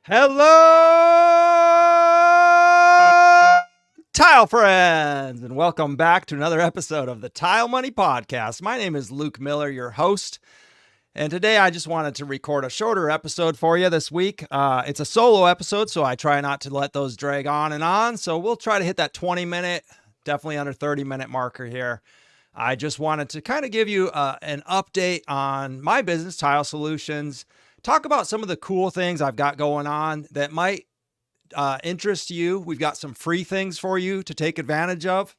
Hello, tile friends, and welcome back to another episode of the Tile Money Podcast. My name is Luke Miller, your host, and today I just wanted to record a shorter episode for you this week. It's a solo episode, so I try not to let those drag on and on. So we'll try to hit that 20-minute, definitely under 30-minute marker here. I just wanted to kind of give you an update on my business, Tile Solutions. Talk about some of the cool things I've got going on that might interest you. We've got some free things for you to take advantage of.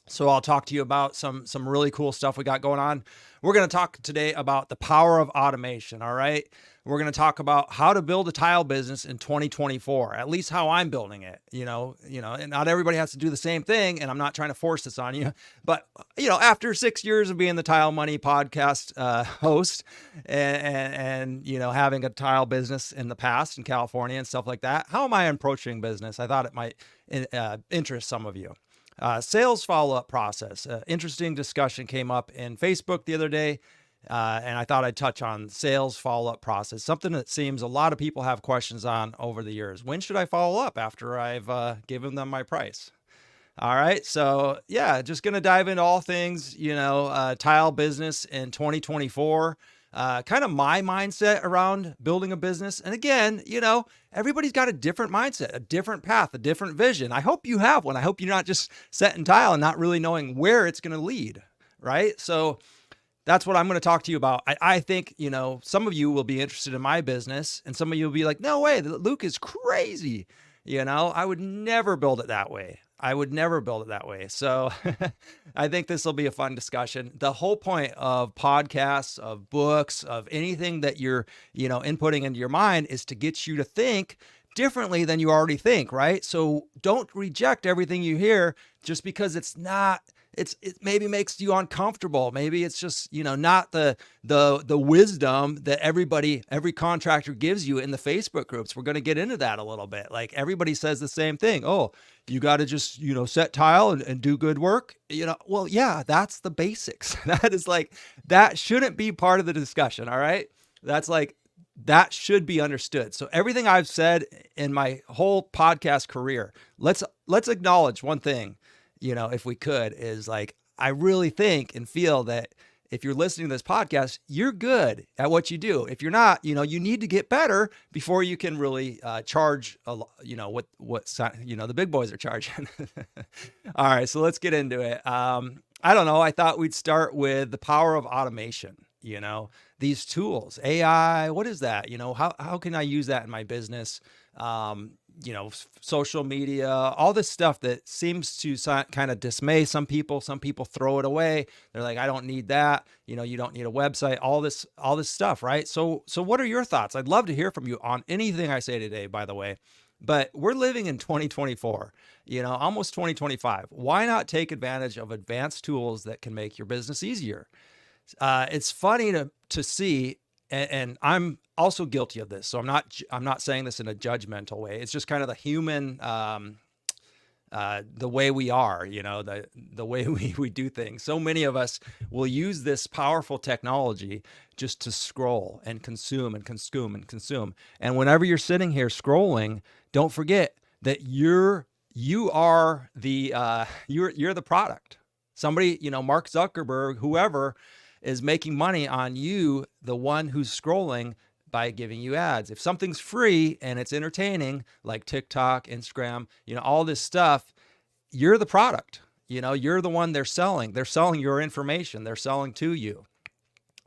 So I'll talk to you about some really cool stuff we got going on. We're going to talk today about the power of automation. All right. We're going to talk about how to build a tile business in 2024, at least how I'm building it, and not everybody has to do the same thing. And I'm not trying to force this on you, but after 6 years of being the Tile Money Podcast host and having a tile business in the past in California and stuff like that, how am I approaching business? I thought it might interest some of you. Sales follow-up process. Interesting discussion came up in Facebook the other day, and I thought I'd touch on sales follow-up process, something that seems a lot of people have questions on over the years. When should I follow up after I've given them my price? All right, so yeah, just going to dive into all things, tile business in 2024. Kind of my mindset around building a business. And again, everybody's got a different mindset, a different path, a different vision. I hope you have one. I hope you're not just setting tile and not really knowing where it's going to lead, right? So that's what I'm going to talk to you about. I think, some of you will be interested in my business and some of you will be like, no way, Luke is crazy. I would never build it that way. So I think this will be a fun discussion. The whole point of podcasts, of books, of anything that you're, inputting into your mind is to get you to think differently than you already think, right? So don't reject everything you hear just because it maybe makes you uncomfortable. Maybe it's just, not the wisdom that every contractor gives you in the Facebook groups. We're going to get into that a little bit. Like everybody says the same thing. Oh, you got to just, set tile and do good work. Well, yeah, that's the basics. That shouldn't be part of the discussion. All right. That should be understood. So everything I've said in my whole podcast career, let's acknowledge one thing, if we could, is like, I really think and feel that if you're listening to this podcast, you're good at what you do. If you're not, you need to get better before you can really charge, what the big boys are charging. All right, so let's get into it. I don't know. I thought we'd start with the power of automation. These tools, AI, what is that? How can I use that in my business? Social media, all this stuff that seems to kind of dismay some people. Some people throw it away. They're like, I don't need that. You don't need a website, all this stuff, right? So what are your thoughts? I'd love to hear from you on anything I say today, by the way. But we're living in 2024, almost 2025. Why not take advantage of advanced tools that can make your business easier? It's funny to see, and I'm also guilty of this. So I'm not saying this in a judgmental way. It's just kind of the human, the way we are, the way we do things. So many of us will use this powerful technology just to scroll and consume and consume and consume. And whenever you're sitting here scrolling, don't forget that you are you're the product. Somebody, Mark Zuckerberg, whoever, is making money on you, the one who's scrolling, by giving you ads. If something's free and it's entertaining, like TikTok, Instagram, all this stuff, you're the product. You're the one they're selling. They're selling your information. They're selling to you.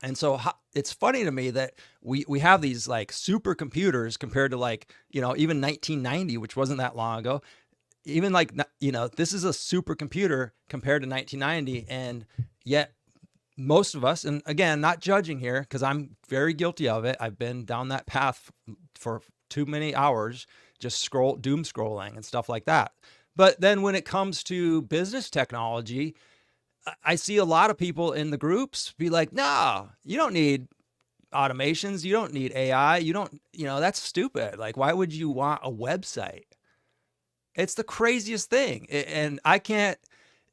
And so it's funny to me that we have these like supercomputers compared to even 1990, which wasn't that long ago. Even this is a supercomputer compared to 1990. And yet most of us, and again, not judging here because I'm very guilty of it. I've been down that path for too many hours, just doom scrolling and stuff like that. But then when it comes to business technology, I see a lot of people in the groups be like, no, you don't need automations. You don't need AI. You don't, that's stupid. Like, why would you want a website? It's the craziest thing. And I can't,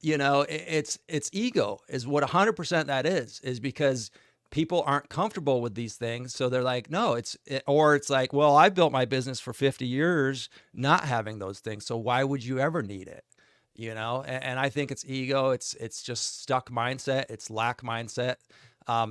it's ego is what 100% that is because people aren't comfortable with these things. So they're like, no, or it's like, well, I built my business for 50 years not having those things. So why would you ever need it? And I think it's ego. It's just stuck mindset. It's lack mindset.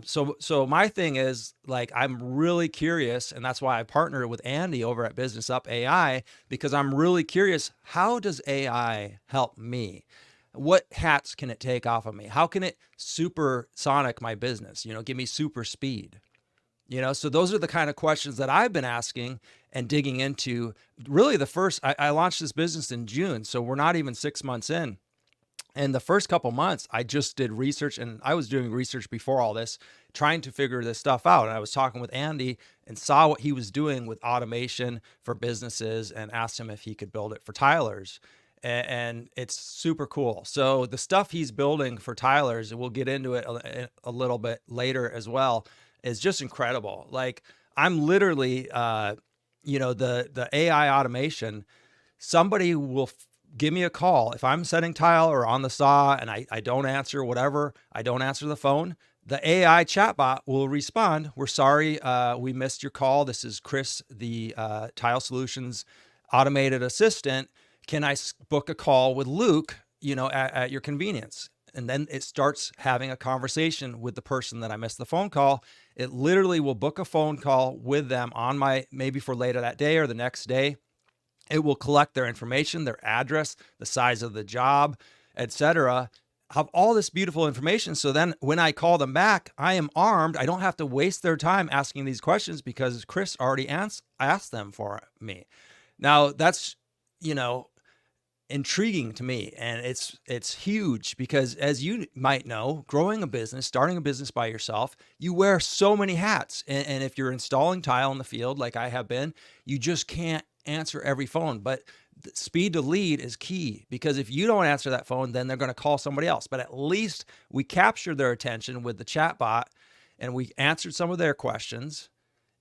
So my thing is, like, I'm really curious, and that's why I partnered with Andy over at Business Up AI, because I'm really curious, how does AI help me? What hats can it take off of me? How can it supersonic my business? Give me super speed. So those are the kind of questions that I've been asking and digging into. Really, I launched this business in June, so we're not even 6 months in. And the first couple months, I just did research, and I was doing research before all this, trying to figure this stuff out. And I was talking with Andy and saw what he was doing with automation for businesses and asked him if he could build it for tilers. And it's super cool. So the stuff he's building for tilers, and we'll get into it a little bit later as well, is just incredible. Like, I'm literally, the AI automation, somebody will give me a call. If I'm setting tile or on the saw and I don't answer, whatever, I don't answer the phone, the AI chatbot will respond, "We're sorry, we missed your call. This is Chris, the Tile Solutions automated assistant. Can I book a call with Luke, at your convenience?" And then it starts having a conversation with the person that I missed the phone call. It literally will book a phone call with them maybe for later that day or the next day. It will collect their information, their address, the size of the job, etc. Have all this beautiful information. So then when I call them back, I am armed. I don't have to waste their time asking these questions because Chris already asked them for me. Now that's, intriguing to me. And it's huge because, as you might know, growing a business, starting a business by yourself, you wear so many hats. And if you're installing tile in the field, like I have been, you just can't answer every phone. But speed to lead is key, because if you don't answer that phone, then they're going to call somebody else. But at least we captured their attention with the chatbot, and we answered some of their questions,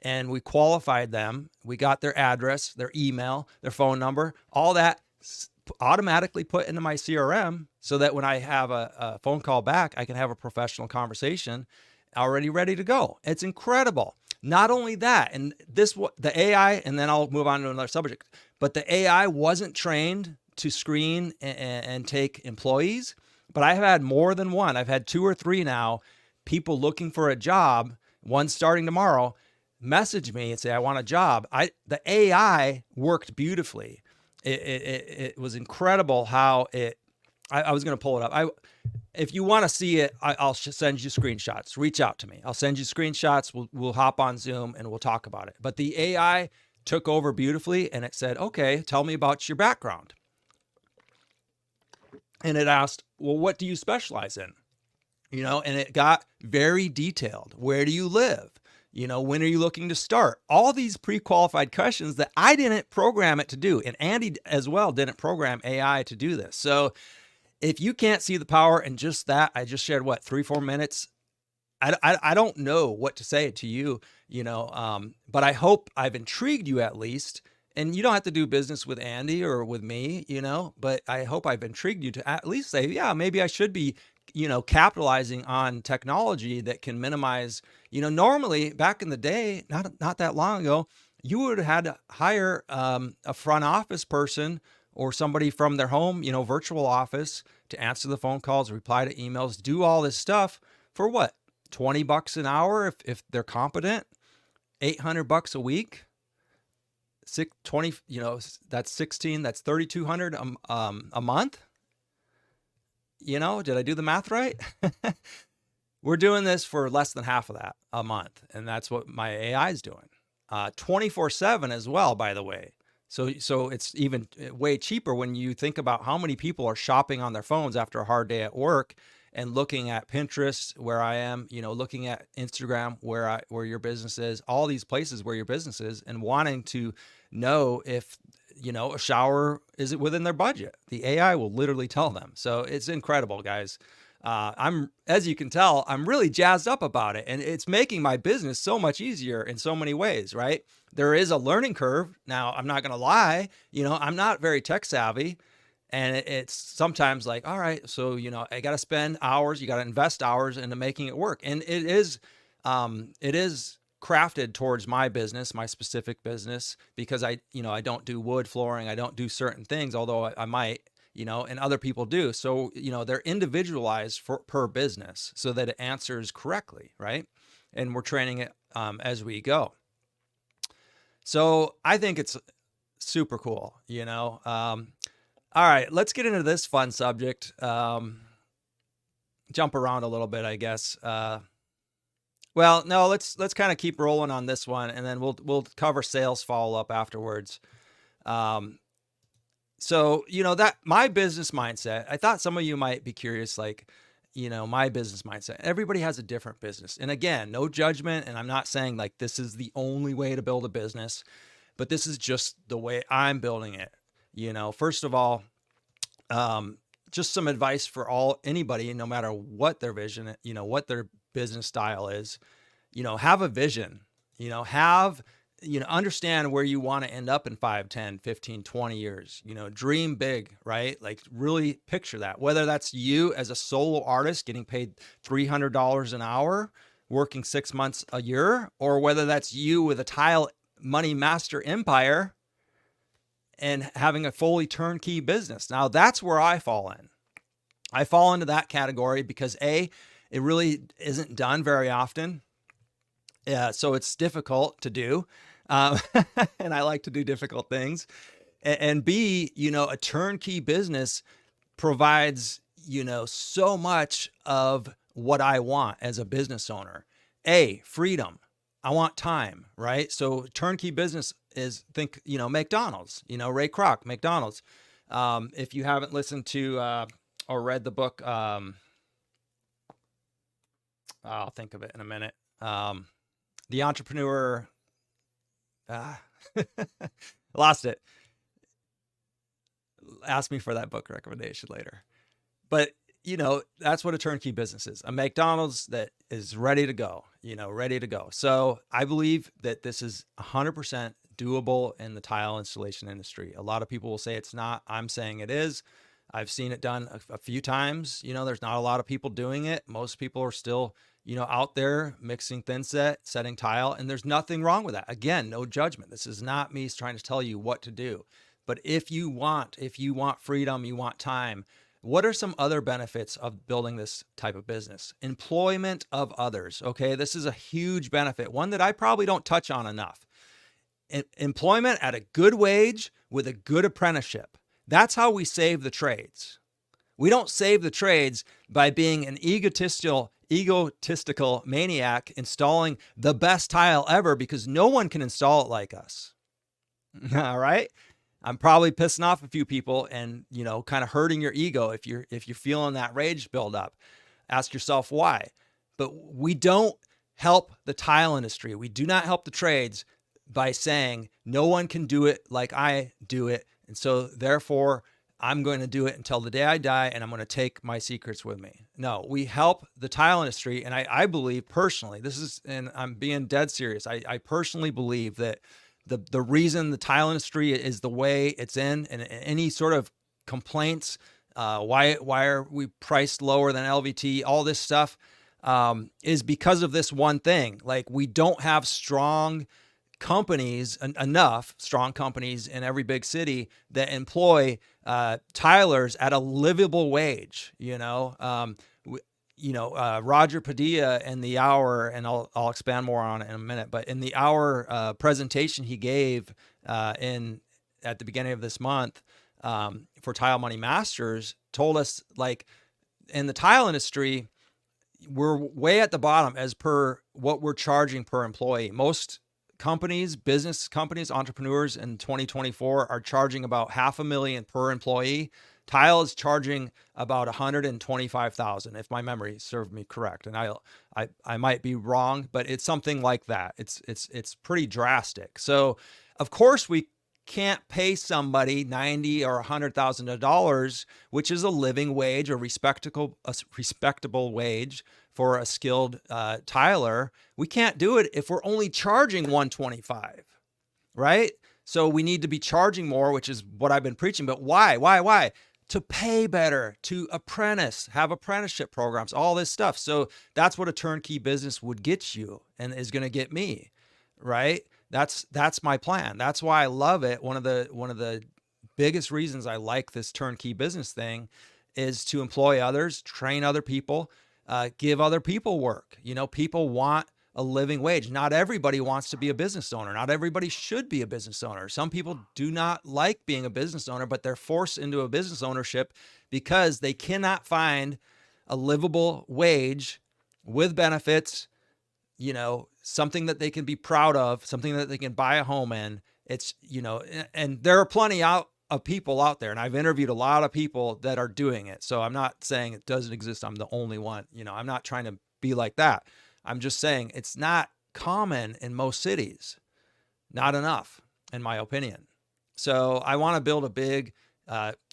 and we qualified them. We got their address, their email, their phone number, all that automatically put into my CRM, so that when I have a phone call back, I can have a professional conversation already ready to go. It's incredible. Not only that, and the AI, and then I'll move on to another subject, but the AI wasn't trained to screen and take employees, but I have had more than one. I've had 2 or 3 now, people looking for a job, one starting tomorrow, message me and say, "I want a job." The AI worked beautifully. It was incredible how I was going to pull it up. If you want to see it, I'll send you screenshots. Reach out to me. I'll send you screenshots. We'll hop on Zoom and we'll talk about it. But the AI took over beautifully, and it said, "Okay, tell me about your background." And it asked, "Well, what do you specialize in?" And it got very detailed. Where do you live? When are you looking to start? All these pre-qualified questions that I didn't program it to do. And Andy as well didn't program AI to do this. So if you can't see the power in just that, I just shared 3-4 minutes. I don't know what to say to you, but I hope I've intrigued you at least. And you don't have to do business with Andy or with me, but I hope I've intrigued you to at least say, yeah, maybe I should be, capitalizing on technology that can minimize, normally back in the day, not that long ago, you would have had to hire a front office person or somebody from their home, virtual office, to answer the phone calls, reply to emails, do all this stuff for what? $20 an hour if they're competent, $800 a week, 20, that's 16, that's 3,200 a month. Did I do the math right? We're doing this for less than half of that a month, and that's what my AI is doing. 24/7 as well, by the way. So it's even way cheaper when you think about how many people are shopping on their phones after a hard day at work and looking at Pinterest, where I am, looking at Instagram, where your business is, all these places where your business is, and wanting to know if, a shower is it within their budget. The AI will literally tell them. So it's incredible, guys. As you can tell, I'm really jazzed up about it, and it's making my business so much easier in so many ways, right? There is a learning curve. Now, I'm not going to lie, I'm not very tech savvy, and it's sometimes like, all right, so, I got to spend hours, you got to invest hours into making it work. And it is It is crafted towards my business, my specific business, because I don't do wood flooring. I don't do certain things, although I might, and other people do. So, they're individualized per business so that it answers correctly, right? And we're training it as we go. So I think it's super cool. All right, let's get into this fun subject. Jump around a little bit, I guess. Well, no, let's kind of keep rolling on this one, and then we'll cover sales follow up afterwards. So that my business mindset. I thought some of you might be curious, like, my business mindset. Everybody has a different business, and again, no judgment. And I'm not saying like this is the only way to build a business, but this is just the way I'm building it. First of all, just some advice for anybody, no matter what their vision, what their business style is, have a vision, understand where you want to end up in 5, 10, 15, 20 years, dream big, right? Like really picture that, whether that's you as a solo artist getting paid $300 an hour, working 6 months a year, or whether that's you with a tile money master empire and having a fully turnkey business. Now that's where I fall in. I fall into that category because it really isn't done very often. So it's difficult to do. And I like to do difficult things. And B, a turnkey business provides, so much of what I want as a business owner. Freedom. I want time, right? So turnkey business is, think, McDonald's, Ray Kroc, McDonald's. If you haven't listened to or read the book, I'll think of it in a minute. The Entrepreneur, lost it. Ask me for that book recommendation later. But, that's what a turnkey business is. A McDonald's that is ready to go, ready to go. So I believe that this is 100% doable in the tile installation industry. A lot of people will say it's not. I'm saying it is. I've seen it done a few times. There's not a lot of people doing it. Most people are still, out there mixing thin set, setting tile, and there's nothing wrong with that. Again, no judgment. This is not me trying to tell you what to do. But if you want freedom, you want time, what are some other benefits of building this type of business? Employment of others. Okay. This is a huge benefit, one that I probably don't touch on enough. Employment at a good wage with a good apprenticeship. That's how we save the trades. We don't save the trades by being an egotistical maniac installing the best tile ever, because no one can install it like us. All right. I'm probably pissing off a few people and, kind of hurting your ego if you're feeling that rage build up. Ask yourself why. But we don't help the tile industry. We do not help the trades by saying no one can do it like I do it. And so therefore I'm going to do it until the day I die, and I'm going to take my secrets with me. No, we help the tile industry. And I believe personally, and I'm being dead serious. I personally believe that the reason the tile industry is the way it's in, and any sort of complaints, why are we priced lower than LVT, all this stuff, is because of this one thing. Like, we don't have enough strong companies in every big city that employ tilers at a livable wage. Roger Padilla in the hour, and I'll expand more on it in a minute, but in the hour presentation he gave at the beginning of this month for Tile Money Masters, told us, like, in the tile industry, we're way at the bottom as per what we're charging per employee. Most business companies, entrepreneurs in 2024 are charging about $500,000 per employee. Tile is charging about $125,000, if my memory served me correct. And I might be wrong, but it's something like that. It's pretty drastic. So of course we can't pay somebody $90,000 or $100,000, which is a living wage, a respectable wage for a skilled tiler. We can't do it if we're only charging $125,000, right? So we need to be charging more, which is what I've been preaching. But why? to pay better, to apprentice, have apprenticeship programs, all this stuff. So that's what a turnkey business would get you and is going to get me, right? That's my plan. That's why I love it. One of the biggest reasons I like this turnkey business thing is to employ others, train other people, give other people work. People want a living wage. Not everybody wants to be a business owner. Not everybody should be a business owner. Some people do not like being a business owner, but they're forced into a business ownership because they cannot find a livable wage with benefits, something that they can be proud of, something that they can buy a home in. It's, and there are plenty of people out there, and I've interviewed a lot of people that are doing it. So I'm not saying it doesn't exist. I'm the only one. I'm not trying to be like that. I'm just saying it's not common in most cities, not enough, in my opinion. So I want to build a big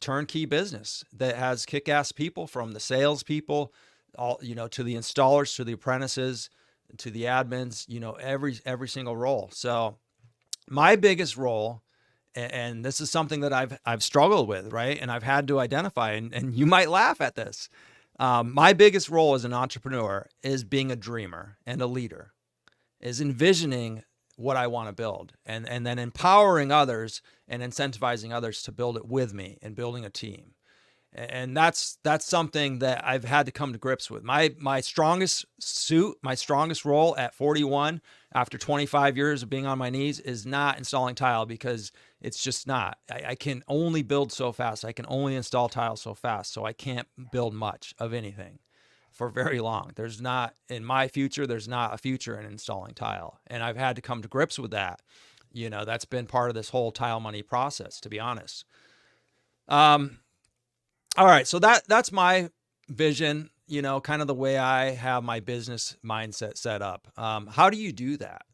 turnkey business that has kick-ass people, from the salespeople, all to the installers, to the apprentices, to the admins. Every single role. So my biggest role, and this is something that I've struggled with, right? And I've had to identify, and you might laugh at this. My biggest role as an entrepreneur is being a dreamer and a leader, is envisioning what I want to build, and then empowering others and incentivizing others to build it with me, and building a team. And that's something that I've had to come to grips with. My strongest suit, my strongest role at 41, after 25 years of being on my knees, is not installing tile, because it's just not. I can only build so fast. I can only install tile so fast. So I can't build much of anything for very long. There's not, in my future, there's not a future in installing tile. And I've had to come to grips with that. That's been part of this whole tile money process, to be honest. All right, so that's my vision, kind of the way I have my business mindset set up. How do you do that?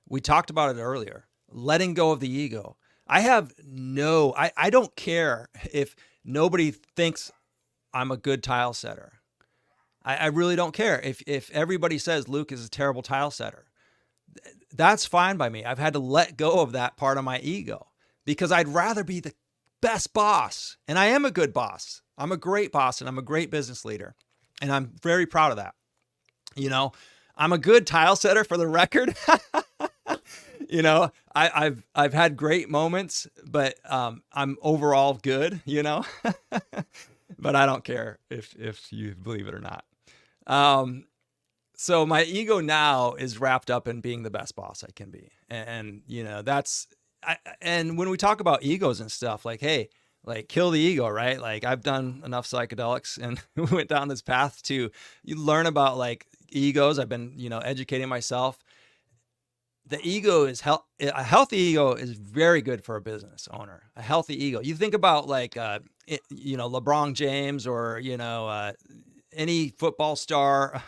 We talked about it earlier. Letting go of the ego. I don't care if nobody thinks I'm a good tile setter. I really don't care. If everybody says Luke is a terrible tile setter, that's fine by me. I've had to let go of that part of my ego, because I'd rather be the best boss. And I am a good boss. I'm a great boss, and I'm a great business leader. And I'm very proud of that. I'm a good tile setter, for the record. I've had great moments, but I'm overall good, but I don't care if you believe it or not. So my ego now is wrapped up in being the best boss I can be. And and when we talk about egos and stuff, like, hey, like, kill the ego, right? Like, I've done enough psychedelics and went down this path to learn about, like, egos. I've been, educating myself. The ego is a healthy ego is very good for a business owner. A healthy ego. You think about, like, LeBron James, or, any football star.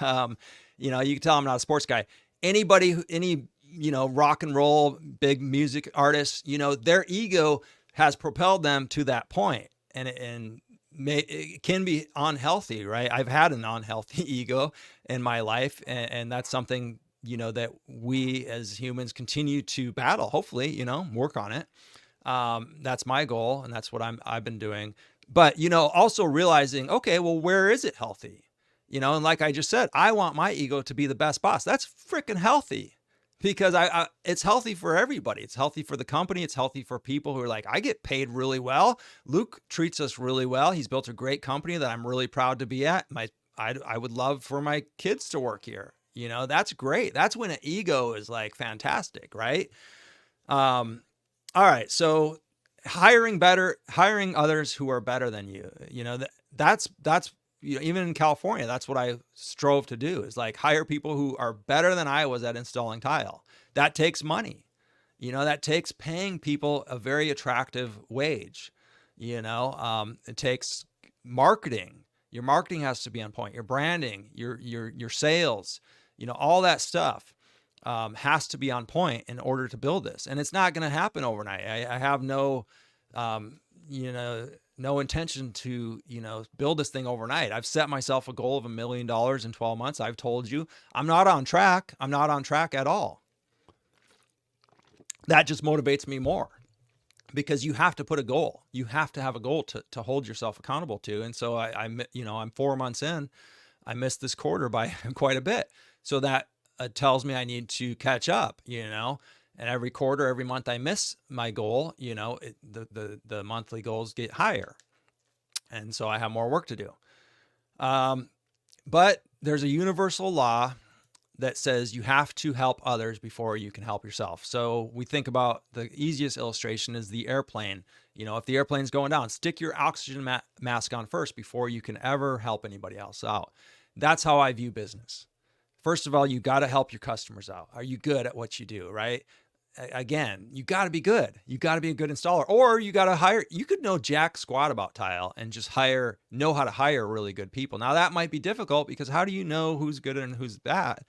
You can tell I'm not a sports guy. Any rock and roll, big music artists, their ego has propelled them to that point, and it can be unhealthy, right? I've had an unhealthy ego in my life, and that's something, that we as humans continue to battle, hopefully, work on it. That's my goal, and that's what I've been doing. But, also realizing, okay, well, where is it healthy? And like I just said, I want my ego to be the best boss. That's freaking healthy. Because it's healthy for everybody. It's healthy for the company. It's healthy for people who are like, I get paid really well. Luke treats us really well. He's built a great company that I'm really proud to be at. I would love for my kids to work here. That's great. That's when an ego is, like, fantastic, right? All right. So hiring others who are better than you. That's even in California, that's what I strove to do, is, like, hire people who are better than I was at installing tile. That takes money. That takes paying people a very attractive wage. It takes marketing. Your marketing has to be on point. Your branding, your sales, all that stuff has to be on point in order to build this. And it's not going to happen overnight. I have no intention to, build this thing overnight. I've set myself a goal of $1 million in 12 months. I've told you I'm not on track. I'm not on track at all. That just motivates me more. because you have to put a goal. You have to have a goal to hold yourself accountable to. And so I'm 4 months in, I missed this quarter by quite a bit. So that tells me I need to catch up, and every quarter, every month I miss my goal, the monthly goals get higher. And so I have more work to do. But there's a universal law that says you have to help others before you can help yourself. So we think about the easiest illustration is the airplane. If the airplane's going down, stick your oxygen mask on first before you can ever help anybody else out. That's how I view business. First of all, you got to help your customers out. Are you good at what you do, right? Again, you got to be good. You got to be a good installer, or you got to hire. You could know jack squat about tile and just know how to hire really good people. Now that might be difficult because how do you know who's good and who's bad?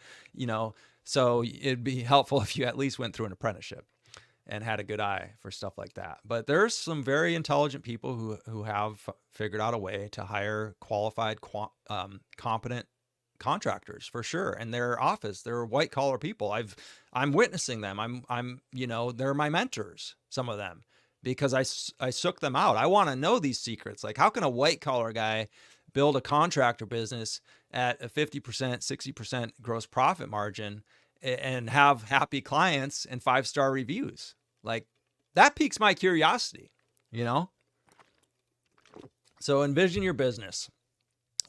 So it'd be helpful if you at least went through an apprenticeship and had a good eye for stuff like that. But there's some very intelligent people who have figured out a way to hire qualified, competent contractors for sure. And their office, they're white collar people. I'm witnessing them. They're my mentors, some of them, because I sook them out. I want to know these secrets. Like, how can a white collar guy build a contractor business at a 50%, 60% gross profit margin and have happy clients and 5-star reviews? Like, that piques my curiosity, So envision your business.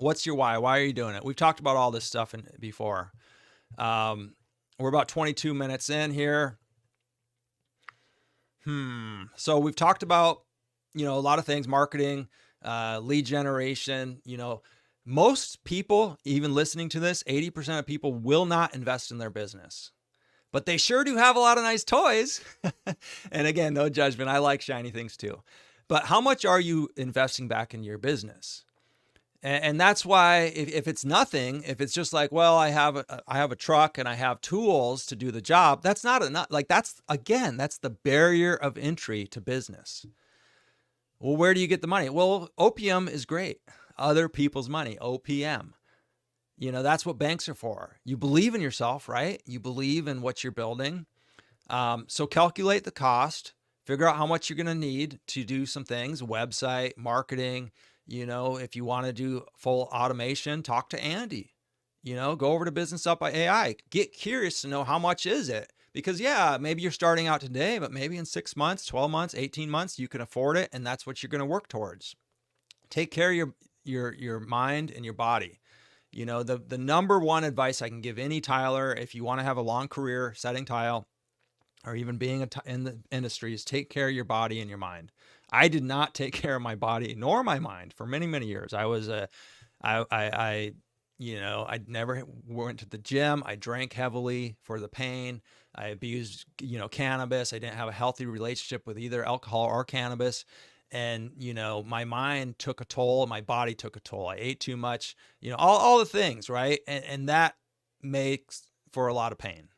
What's your why? Why are you doing it? We've talked about all this stuff before. We're about 22 minutes in here. So we've talked about, a lot of things, marketing, lead generation. Most people, even listening to this, 80% of people will not invest in their business. But they sure do have a lot of nice toys. And again, no judgment. I like shiny things too. But how much are you investing back in your business? And that's why if it's nothing, if it's just like, well, I have a truck and I have tools to do the job, that's not enough. Like, that's the barrier of entry to business. Well, where do you get the money? Well, opium is great. Other people's money, OPM. That's what banks are for. You believe in yourself, right? You believe in what you're building. So calculate the cost, figure out how much you're going to need to do some things, website, marketing. If you want to do full automation, talk to Andy. Go over to Business Up by AI. Get curious to know how much is it? Because maybe you're starting out today, but maybe in 6 months, 12 months, 18 months, you can afford it, and that's what you're going to work towards. Take care of your mind and your body. The number one advice I can give any tiler, if you want to have a long career setting tile, or even being in the industry, is take care of your body and your mind. I did not take care of my body nor my mind for many, many years. I never went to the gym. I drank heavily for the pain. I abused, cannabis. I didn't have a healthy relationship with either alcohol or cannabis. And, my mind took a toll. My body took a toll. I ate too much, all the things, right? And that makes for a lot of pain,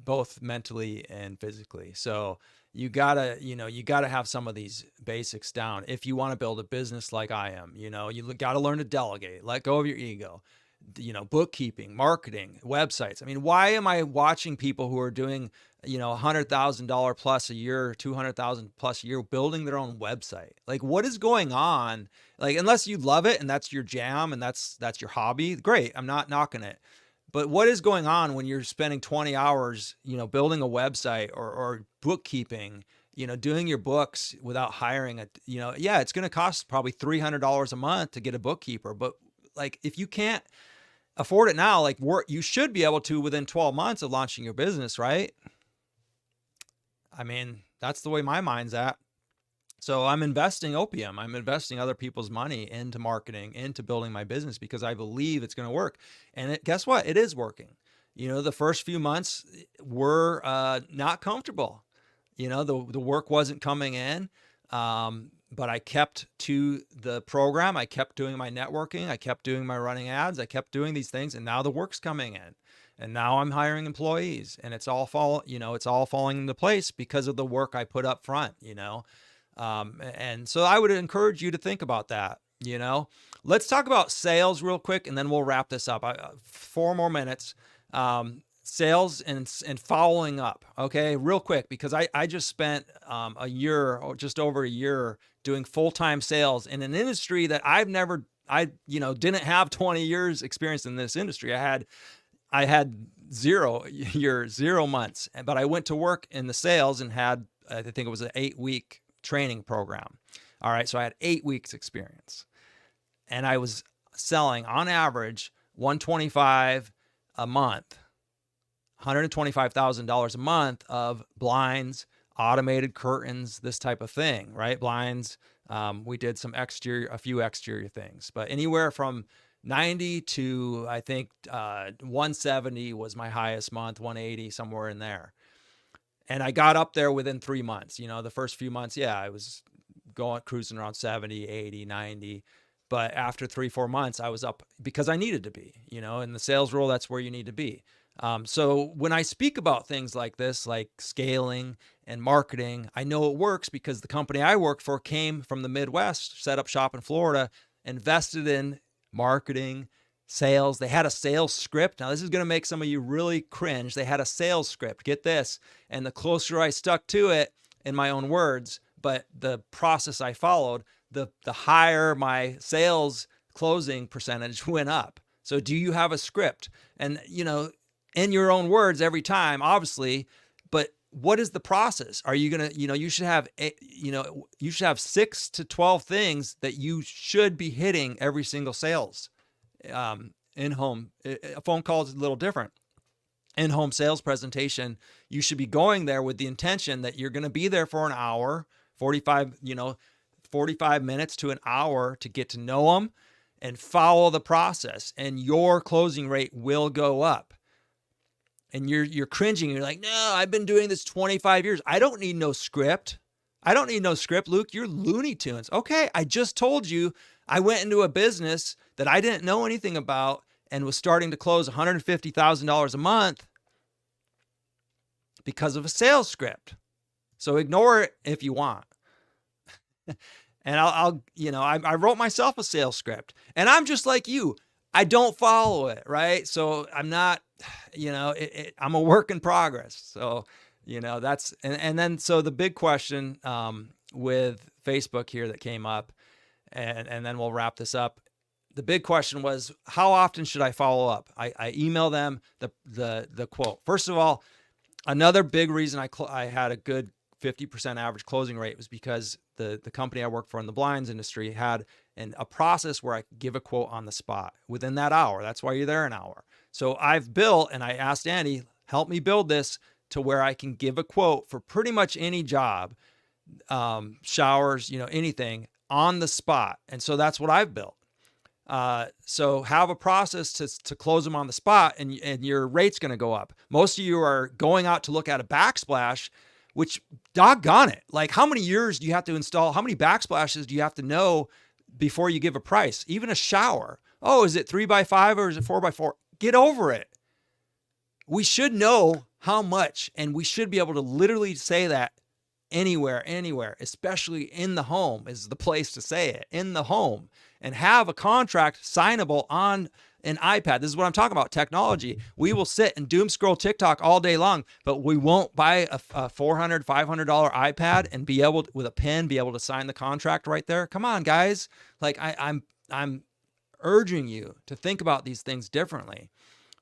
both mentally and physically. So you gotta have some of these basics down if you want to build a business like I am. You gotta learn to delegate, let go of your ego, bookkeeping, marketing, websites. I mean, why am I watching people who are doing, $100,000 plus a year, 200,000 plus a year, building their own website? Like, what is going on? Like, unless you love it and that's your jam and that's your hobby, great. I'm not knocking it. But what is going on when you're spending 20 hours, building a website or bookkeeping, doing your books without hiring it's going to cost probably $300 a month to get a bookkeeper. But like, if you can't afford it now, like, you should be able to within 12 months of launching your business, right? I mean, that's the way my mind's at. So I'm investing opium. I'm investing other people's money into marketing, into building my business, because I believe it's going to work. And guess what? It is working. The first few months were not comfortable. The work wasn't coming in, but I kept to the program. I kept doing my networking. I kept doing my running ads. I kept doing these things, and now the work's coming in. And now I'm hiring employees, and it's all falling into place because of the work I put up front. And so I would encourage you to think about that. Let's talk about sales real quick, and then we'll wrap this up. 4 more minutes. sales and following up. Okay, real quick, because I just spent a year or just over a year doing full-time sales in an industry that I didn't have 20 years experience in this industry. I had 0 months, but I went to work in the sales and had, I think it was an 8-week training program. All right, so I had 8 weeks experience, and I was selling on average 125 a month, $125,000 a month of blinds, automated curtains, this type of thing, right? Blinds. We did a few exterior things, but anywhere from 90 to, I think, 170 was my highest month, 180, somewhere in there. And I got up there within 3 months. The first few months, yeah, I was cruising around 70, 80, 90. But after 3-4 months, I was up because I needed to be, in the sales role, that's where you need to be. So when I speak about things like this, like scaling and marketing, I know it works because the company I work for came from the Midwest, set up shop in Florida, invested in marketing, sales. They had a sales script. Now, this is going to make some of you really cringe. They had a sales script. Get this. And the closer I stuck to it, in my own words, but the process I followed, the higher my sales closing percentage went up. So do you have a script? And, in your own words every time, obviously, but what is the process? Are you going to, you should have 6 to 12 things that you should be hitting every single sales. In-home, a phone call is a little different. In-home sales presentation, you should be going there with the intention that you're going to be there for an hour, 45 minutes to an hour to get to know them and follow the process, and your closing rate will go up. And you're cringing. You're like, no, I've been doing this 25 years. I don't need no script. Luke, you're Looney Tunes. Okay, I just told you I went into a business that I didn't know anything about and was starting to close $150,000 a month because of a sales script. So ignore it if you want. And I wrote myself a sales script, and I'm just like you. I don't follow it, right? So I'm not, I'm a work in progress. So, that's, and then, so the big question with Facebook here that came up, and then we'll wrap this up. The big question was, how often should I follow up? I email them the quote. First of all, another big reason I had a good 50% average closing rate was because the company I work for in the blinds industry had a process where I could give a quote on the spot within that hour. That's why you're there an hour. So I've built, and I asked Andy, help me build this to where I can give a quote for pretty much any job, showers, anything on the spot. And so that's what I've built. So have a process to close them on the spot, and your rate's going to go up. Most of you are going out to look at a backsplash, which, doggone it, like, how many years do you have to install? How many backsplashes do you have to know before you give a price? Even a shower. Oh, is it 3x5 or is it 4x4? Get over it. We should know how much, and we should be able to literally say that anywhere, especially in the home is the place to say it, in the home, and have a contract signable on an iPad. This is what I'm talking about, technology. We will sit and doom scroll TikTok all day long, but we won't buy a $400, $500 iPad and be able to, with a pen, be able to sign the contract right there. Come on, guys. Like, I'm urging you to think about these things differently.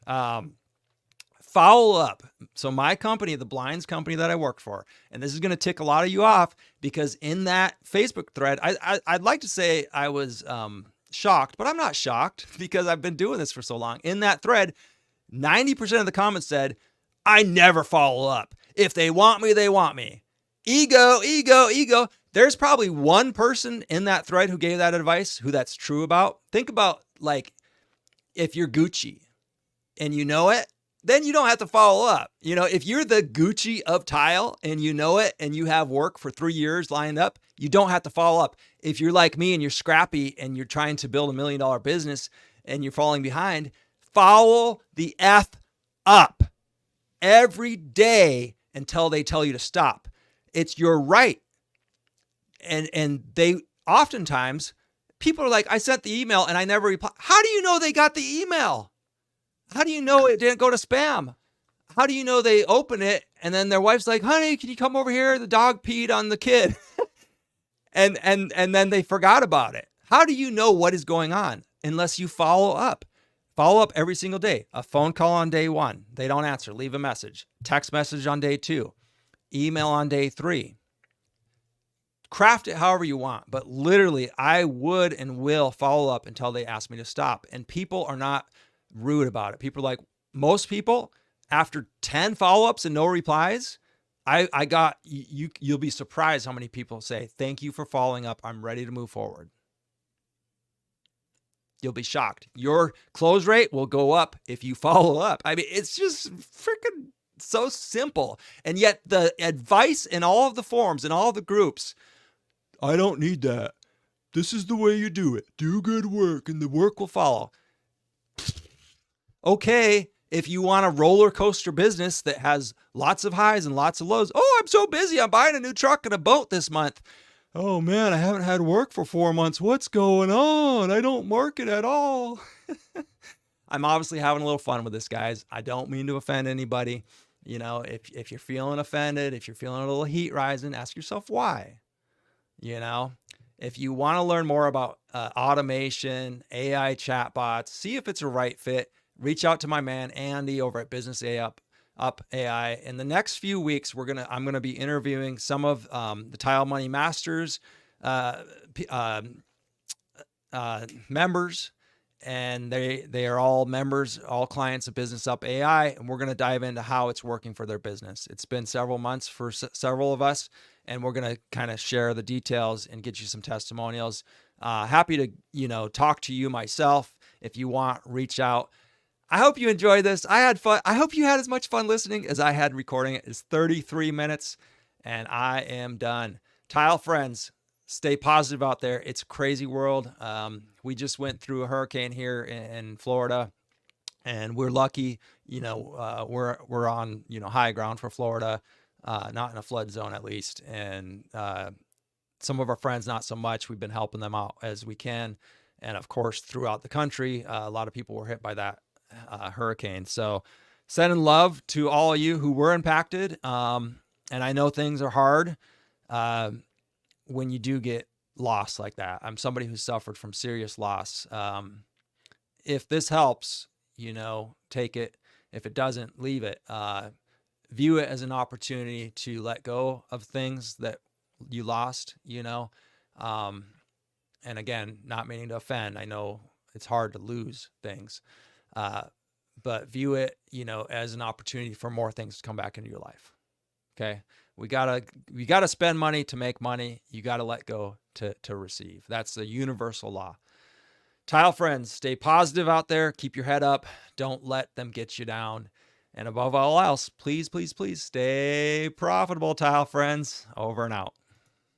Follow up. So my company, the blinds company that I work for, and this is going to tick a lot of you off, because in that Facebook thread, I'd like to say I was shocked, but I'm not shocked because I've been doing this for so long. In that thread, 90% of the comments said, I never follow up. If they want me, they want me. Ego. There's probably one person in that thread who gave that advice who that's true about. Think about, like, if you're Gucci and you know it, then you don't have to follow up. If you're the Gucci of tile and you know it and you have work for 3 years lined up, you don't have to follow up. If you're like me and you're scrappy and you're trying to build $1 million business and you're falling behind, follow the F up every day until they tell you to stop. It's your right. And they oftentimes, people are like, I sent the email and I never replied. How do you know they got the email? How do you know it didn't go to spam? how do you know they open it and then their wife's like, honey, can you come over here? The dog peed on the kid. and then they forgot about it. How do you know what is going on unless you follow up? Follow up every single day. A phone call on day 1. They don't answer. Leave a message. Text message on day 2. Email on day 3. Craft it however you want. But literally, I would and will follow up until they ask me to stop. And people are not rude about it. People are like, most people, after 10 follow-ups and no replies, I got you'll be surprised how many people say, thank you for following up. I'm ready to move forward. You'll be shocked. Your close rate will go up if you follow up. I mean, it's just freaking so simple. And yet the advice in all of the forums and all of the groups, I don't need that. This is the way you do it. Do good work and the work will follow. Okay, if you want a roller coaster business that has lots of highs and lots of lows. Oh, I'm so busy. I'm buying a new truck and a boat this month. Oh man, I haven't had work for 4 months. What's going on? I don't market at all. I'm obviously having a little fun with this, guys. I don't mean to offend anybody. You know, if you're feeling offended, if you're feeling a little heat rising, ask yourself why. You know, if you want to learn more about automation, AI chatbots, see if it's a right fit, reach out to my man, Andy, over at Business Up AI. In the next few weeks, I'm gonna be interviewing some of the Tile Money Masters members, and they are all members, all clients of Business Up AI, and we're gonna dive into how it's working for their business. It's been several months for several of us, and we're gonna kind of share the details and get you some testimonials. Happy to talk to you myself. If you want, reach out. I hope you enjoyed this. I had fun. I hope you had as much fun listening as I had recording it. It's 33 minutes and I am done. Tile friends, stay positive out there. It's a crazy world. We just went through a hurricane here in Florida and we're lucky, we're on, high ground for Florida, not in a flood zone at least. And some of our friends, not so much. We've been helping them out as we can. And of course, throughout the country, a lot of people were hit by that hurricane. So sending love to all of you who were impacted. And I know things are hard when you do get lost like that. I'm somebody who suffered from serious loss. If this helps, take it. If it doesn't, leave it. View it as an opportunity to let go of things that you lost, and again, not meaning to offend. I know it's hard to lose things. But view it, as an opportunity for more things to come back into your life. Okay. We gotta spend money to make money. You got to let go to receive. That's the universal law. Tile friends, stay positive out there. Keep your head up. Don't let them get you down. And above all else, please, please, please stay profitable, tile friends. Over and out.